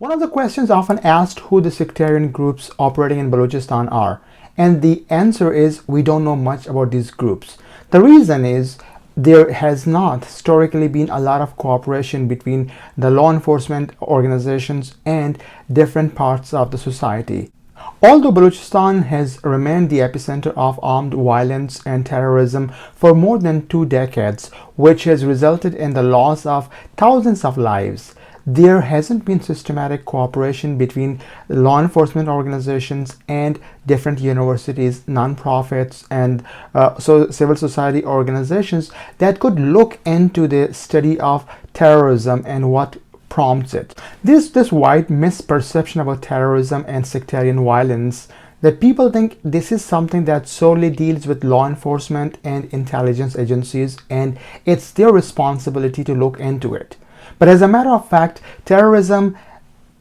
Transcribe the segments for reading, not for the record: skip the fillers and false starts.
One of the questions often asked who the sectarian groups operating in Balochistan are, and the answer is we don't know much about these groups. The reason is there has not historically been a lot of cooperation between the law enforcement organizations and different parts of the society. Although Balochistan has remained the epicenter of armed violence and terrorism for more than 2 decades, which has resulted in the loss of thousands of lives, there hasn't been systematic cooperation between law enforcement organizations and different universities, non-profits, and civil society organizations that could look into the study of terrorism and what prompts it. This wide misperception about terrorism and sectarian violence that people think this is something that solely deals with law enforcement and intelligence agencies and it's their responsibility to look into it. But as a matter of fact, terrorism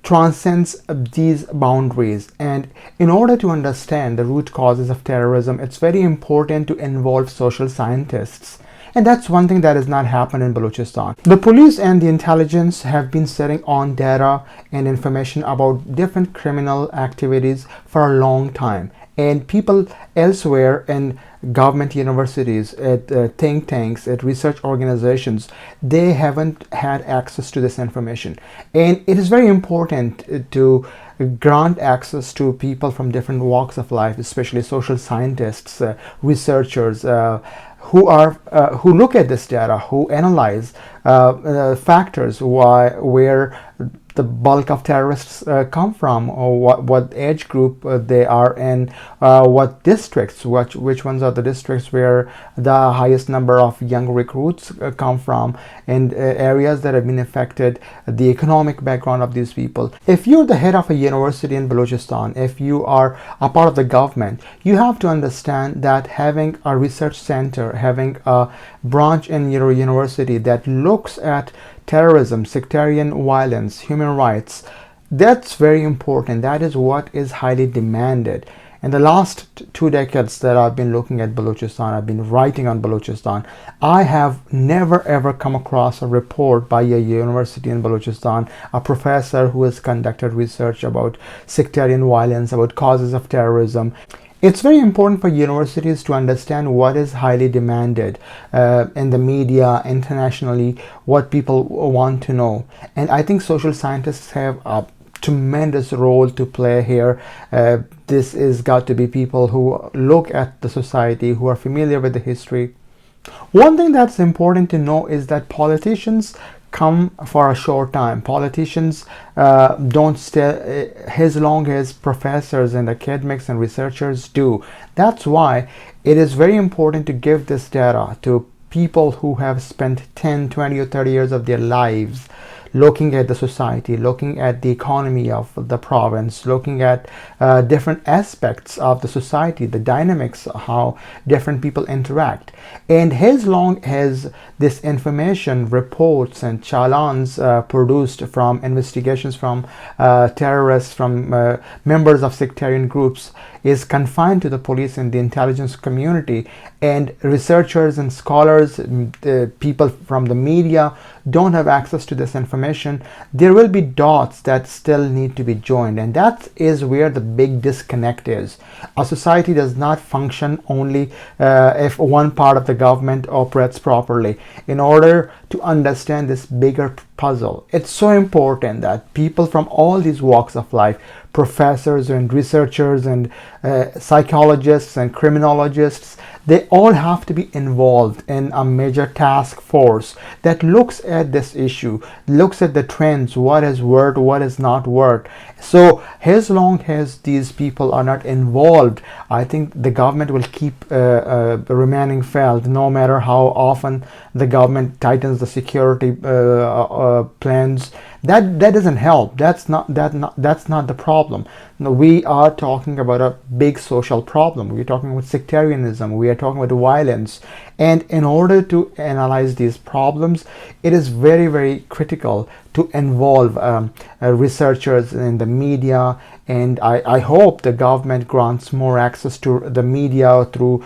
transcends these boundaries, and in order to understand the root causes of terrorism, it's very important to involve social scientists. And that's one thing that has not happened in Balochistan. The police and the intelligence have been sitting on data and information about different criminal activities for a long time. And people elsewhere in government universities, at think tanks, at research organizations, they haven't had access to this information. And it is very important to grant access to people from different walks of life, especially social scientists, researchers, who look at this data, who analyze factors where the bulk of terrorists come from, or what age group they are in, what districts, which ones are the districts where the highest number of young recruits come from, and areas that have been affected, the economic background of these people. If you're the head of a university in Balochistan, if you are a part of the government, you have to understand that having a research center, having a branch in your university that looks at terrorism, sectarian violence, human rights, that's very important. That is what is highly demanded. In the last 2 decades that I've been looking at Balochistan, I've been writing on Balochistan, I have never ever come across a report by a university in Balochistan, a professor who has conducted research about sectarian violence, about causes of terrorism. It's very important for universities to understand what is highly demanded in the media, internationally, what people want to know. And I think social scientists have a tremendous role to play here. This is got to be people who look at the society, who are familiar with the history. One thing that's important to know is that politicians come for a short time. Politicians don't stay as long as professors and academics and researchers do. That's why it is very important to give this data to people who have spent 10, 20 or 30 years of their lives looking at the society, looking at the economy of the province, looking at different aspects of the society, the dynamics, how different people interact. And as long as this information, reports and challans produced from investigations from terrorists, from members of sectarian groups is confined to the police and the intelligence community, and researchers and scholars, people from the media don't have access to this information, there will be dots that still need to be joined, and that is where the big disconnect is. A society does not function only if one part of the government operates properly. In order to understand this bigger puzzle, it's so important that people from all these walks of life, professors and researchers and psychologists and criminologists, they all have to be involved in a major task force that looks at this issue, looks at the trends, what has worked, what has not worked. So as long as these people are not involved, I think the government will keep remaining failed, no matter how often the government tightens the security plans. That doesn't help. That's not the problem. No, we are talking about a big social problem. We're talking about sectarianism. We are talking about violence. And in order to analyze these problems, it is very, very critical to involve researchers in the media. And I hope the government grants more access to the media through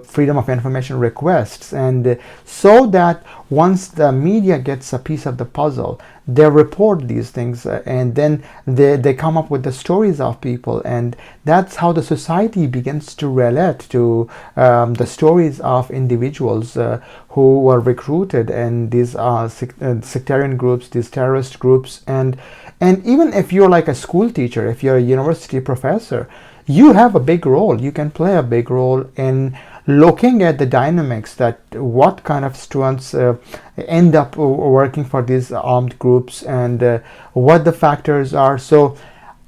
freedom of information requests, and so that once the media gets a piece of the puzzle, they report these things, and then they come up with the stories of people, and that's how the society begins to relate to the stories of individuals who were recruited in these sectarian groups, these terrorist groups. And even if you're like a school teacher, if you're a university professor, you have a big role. You can play a big role in looking at the dynamics, that what kind of students end up working for these armed groups, and what the factors are. So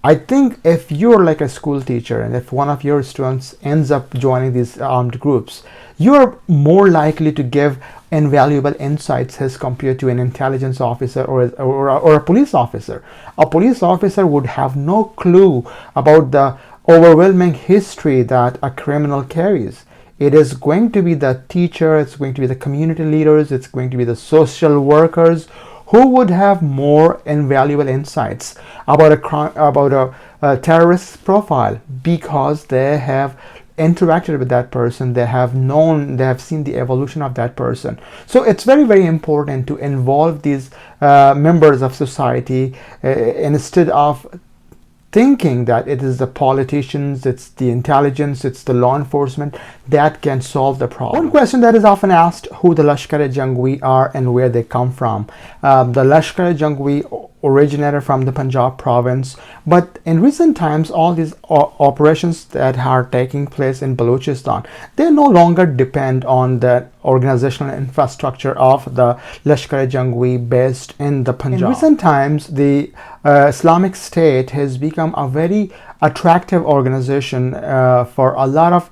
I think if you're like a school teacher, and if one of your students ends up joining these armed groups, you're more likely to give invaluable insights as compared to an intelligence officer or a police officer. A police officer would have no clue about the overwhelming history that a criminal carries. It is going to be the teacher, it's going to be the community leaders, it's going to be the social workers who would have more invaluable insights about a crime, about a terrorist profile, because they have interacted with that person, they have known, they have seen the evolution of that person. So it's very, very important to involve these members of society instead of thinking that it is the politicians, it's the intelligence, it's the law enforcement that can solve the problem. One question that is often asked: who the Lashkar-e-Jhangvi are and where they come from. The Lashkar-e-Jhangvi originated from the Punjab province, but in recent times all these operations that are taking place in Baluchistan, they no longer depend on the organizational infrastructure of the Lashkar-e-Jhangvi based in the Punjab. In recent times, the Islamic State has become a very attractive organization for a lot of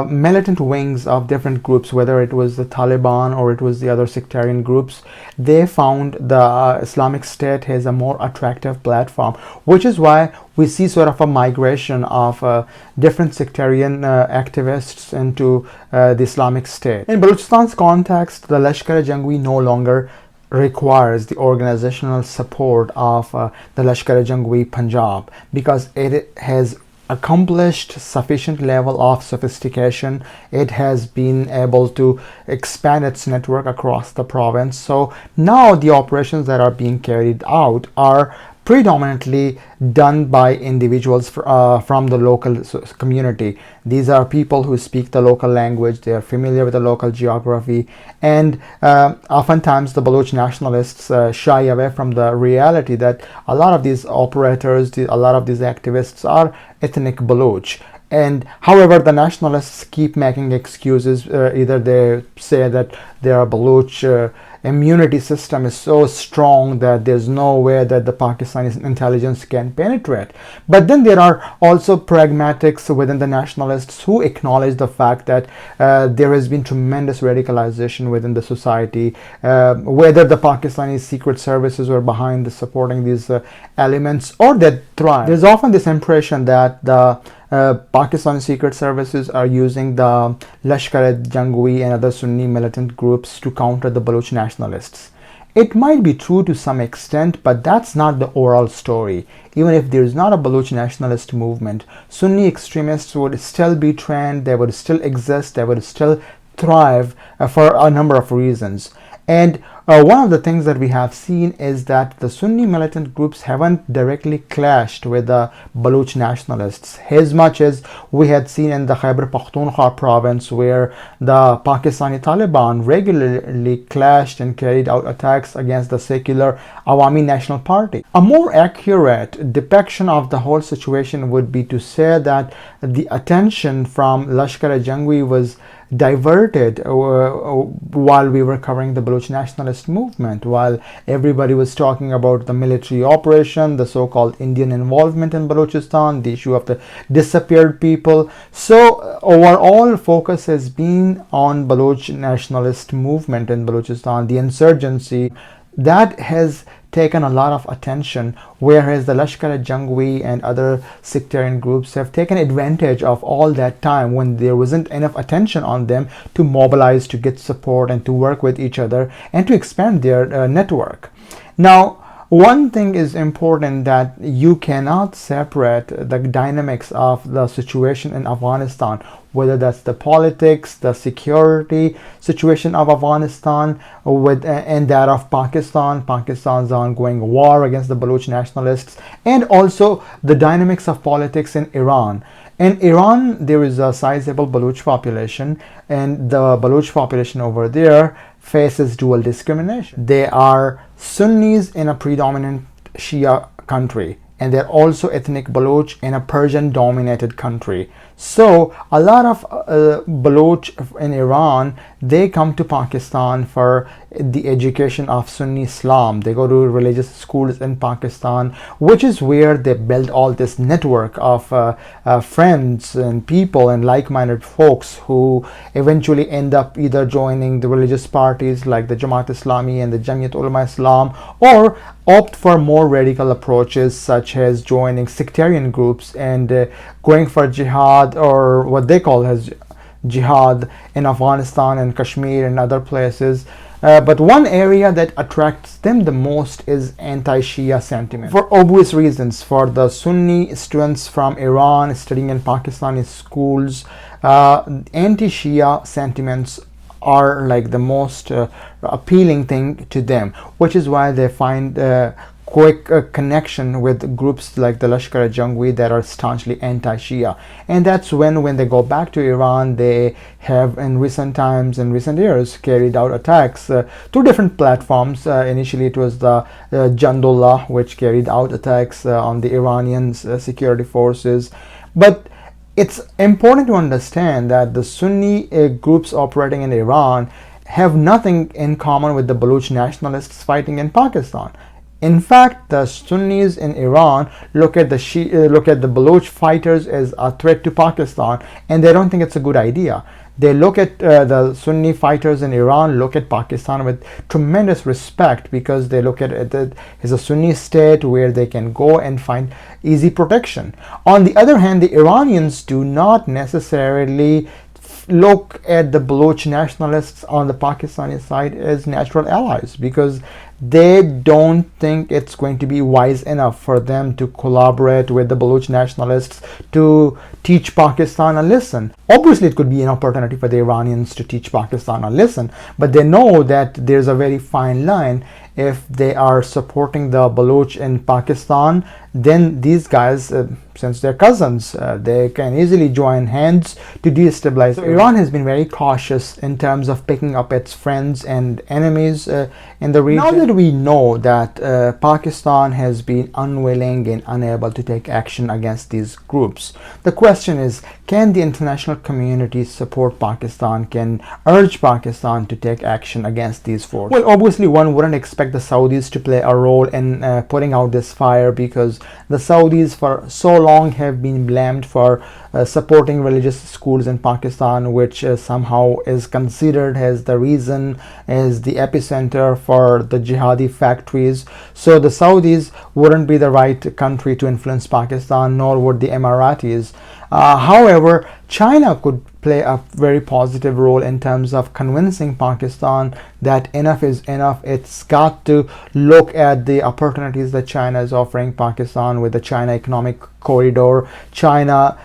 militant wings of different groups, whether it was the Taliban or it was the other sectarian groups. They found the Islamic State has a more attractive platform, which is why we see sort of a migration of different sectarian activists into the Islamic State. In Baluchistan's context, the Lashkar-e-Jhangvi no longer requires the organizational support of the Lashkar-e-Jhangvi Punjab, because it has accomplished sufficient level of sophistication. It has been able to expand its network across the province. So now the operations that are being carried out are predominantly done by individuals from the local community. These are people who speak the local language, they are familiar with the local geography, and oftentimes the Baluch nationalists shy away from the reality that a lot of these operators, a lot of these activists are ethnic Baluch. And however, the nationalists keep making excuses. Either they say that their Baluch immunity system is so strong that there's no way that the Pakistani intelligence can penetrate. But then there are also pragmatics within the nationalists who acknowledge the fact that there has been tremendous radicalization within the society, whether the Pakistani secret services were behind supporting these elements or that thrive. There's often this impression that the Pakistani secret services are using the Lashkar-e-Jhangvi and other Sunni militant groups to counter the Baluch nationalists. It might be true to some extent, but that's not the overall story. Even if there is not a Baluch nationalist movement, Sunni extremists would still be trained, they would still exist, they would still thrive for a number of reasons. And one of the things that we have seen is that the Sunni militant groups haven't directly clashed with the Baluch nationalists as much as we had seen in the Khyber Pakhtunkhwa province, where the Pakistani Taliban regularly clashed and carried out attacks against the secular Awami National Party. A more accurate depiction of the whole situation would be to say that the attention from Lashkar-e-Jhangvi was diverted while we were covering the Baluch nationalist movement, while everybody was talking about the military operation, the so-called Indian involvement in Balochistan, the issue of the disappeared people. So overall focus has been on Baluch nationalist movement in Balochistan, the insurgency that has taken a lot of attention, whereas the Lashkar-e-Jhangvi and other sectarian groups have taken advantage of all that time when there wasn't enough attention on them to mobilize, to get support, and to work with each other and to expand their network. Now, One thing is important, that you cannot separate the dynamics of the situation in Afghanistan, whether that's the politics, the security situation of Afghanistan with and that of Pakistan, Pakistan's ongoing war against the Baluch nationalists, and also the dynamics of politics in Iran. In Iran, there is a sizable Baluch population, and the Baluch population over there faces dual discrimination. They are Sunnis in a predominant Shia country, and they're also ethnic Baluch in a Persian dominated country. So a lot of Baluch in Iran, they come to Pakistan for the education of Sunni Islam. They go to religious schools in Pakistan, which is where they build all this network of friends and people and like-minded folks who eventually end up either joining the religious parties like the Jamaat Islami and the Jamiyat Ulama Islam, or opt for more radical approaches such as joining sectarian groups and going for jihad, or what they call as jihad, in Afghanistan and Kashmir and other places. But one area that attracts them the most is anti-Shia sentiment. For obvious reasons, for the Sunni students from Iran studying in Pakistani schools, anti-Shia sentiments are like the most appealing thing to them, which is why they find quick connection with groups like the Lashkar-e-Jhangvi that are staunchly anti-Shia. And that's when they go back to Iran, they have in recent times, in recent years, carried out attacks through different platforms. Initially it was the Jandullah, which carried out attacks on the Iranian security forces. But it's important to understand that the Sunni groups operating in Iran have nothing in common with the Baluch nationalists fighting in Pakistan. In fact, the Sunnis in Iran look at the Baluch fighters as a threat to Pakistan, and they don't think it's a good idea. They look at the Sunni fighters in Iran look at Pakistan with tremendous respect, because they look at it as a Sunni state where they can go and find easy protection. On the other hand, the Iranians do not necessarily look at the Baluch nationalists on the Pakistani side as natural allies, because they don't think it's going to be wise enough for them to collaborate with the Baluch nationalists to teach Pakistan a lesson. Obviously, it could be an opportunity for the Iranians to teach Pakistan a lesson, but they know that there's a very fine line. If they are supporting the Baluch in Pakistan, then these guys, since they're cousins, they can easily join hands to destabilize. So Iran has been very cautious in terms of picking up its friends and enemies in the region. Now that we know that Pakistan has been unwilling and unable to take action against these groups, the question is, can the international community support Pakistan, can urge Pakistan to take action against these forces? Well, obviously one wouldn't expect the Saudis to play a role in putting out this fire, because the Saudis for so long have been blamed for supporting religious schools in Pakistan, which somehow is considered as the reason, as the epicenter for the jihadi factories. So the Saudis wouldn't be the right country to influence Pakistan, nor would the Emiratis. However, China could play a very positive role in terms of convincing Pakistan that enough is enough. It's got to look at the opportunities that China is offering Pakistan with the China Economic Corridor. China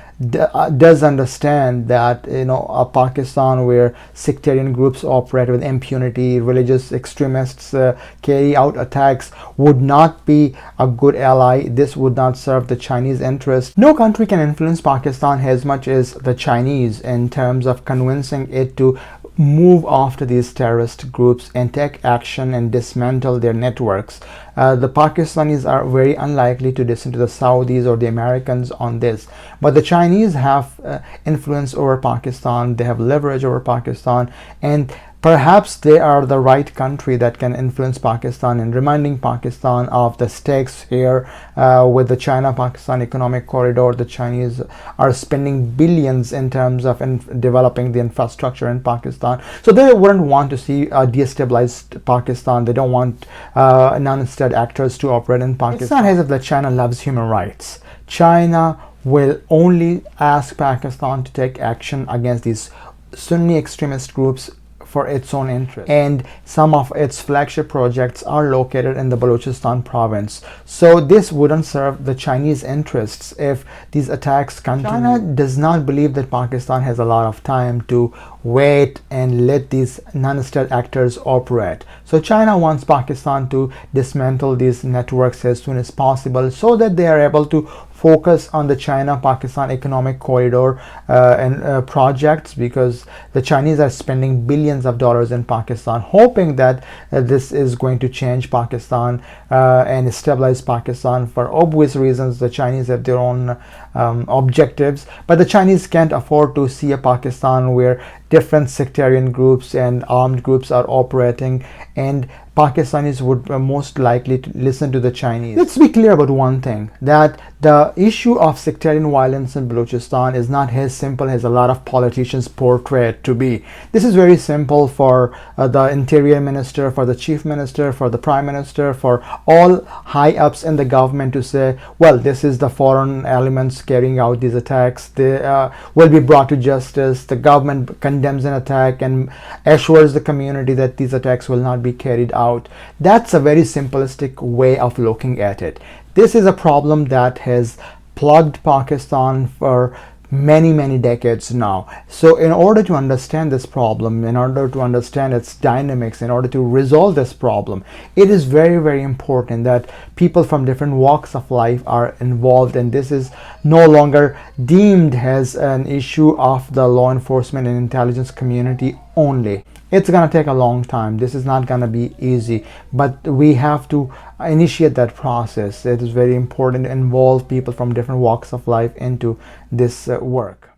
does understand that, a Pakistan where sectarian groups operate with impunity, religious extremists carry out attacks, would not be a good ally. This would not serve the Chinese interest. No country can influence Pakistan as much as the Chinese in terms of convincing it to move after these terrorist groups and take action and dismantle their networks. The Pakistanis are very unlikely to listen to the Saudis or the Americans on this, but the Chinese have influence over Pakistan, they have leverage over Pakistan, and perhaps they are the right country that can influence Pakistan in reminding Pakistan of the stakes here. With the China-Pakistan Economic Corridor, the Chinese are spending billions in terms of developing the infrastructure in Pakistan. So they wouldn't want to see a destabilized Pakistan. They don't want non-state actors to operate in Pakistan. It's not as if that China loves human rights. China will only ask Pakistan to take action against these Sunni extremist groups for its own interest, and some of its flagship projects are located in the Baluchistan province. So this wouldn't serve the Chinese interests if these attacks continue. China does not believe that Pakistan has a lot of time to wait and let these non-state actors operate. So China wants Pakistan to dismantle these networks as soon as possible so that they are able to focus on the China-Pakistan economic corridor and projects, because the Chinese are spending billions of dollars in Pakistan, hoping that this is going to change Pakistan and stabilize Pakistan. For obvious reasons, the Chinese have their own objectives, but the Chinese can't afford to see a Pakistan where different sectarian groups and armed groups are operating, and Pakistanis would most likely to listen to the Chinese. Let's be clear about one thing, that the issue of sectarian violence in Balochistan is not as simple as a lot of politicians portray it to be. This is very simple for the interior minister, for the chief minister, for the prime minister, for all high ups in the government to say, well, this is the foreign elements carrying out these attacks. They will be brought to justice. The government condemns an attack and assures the community that these attacks will not be carried out. That's a very simplistic way of looking at it. This is a problem that has plagued Pakistan for many decades now. So in order to understand this problem, in order to understand its dynamics, in order to resolve this problem, it is very important that people from different walks of life are involved, and this is no longer deemed as an issue of the law enforcement and intelligence community only. It's gonna take a long time. This is not gonna be easy, but we have to initiate that process. It is very important to involve people from different walks of life into this work.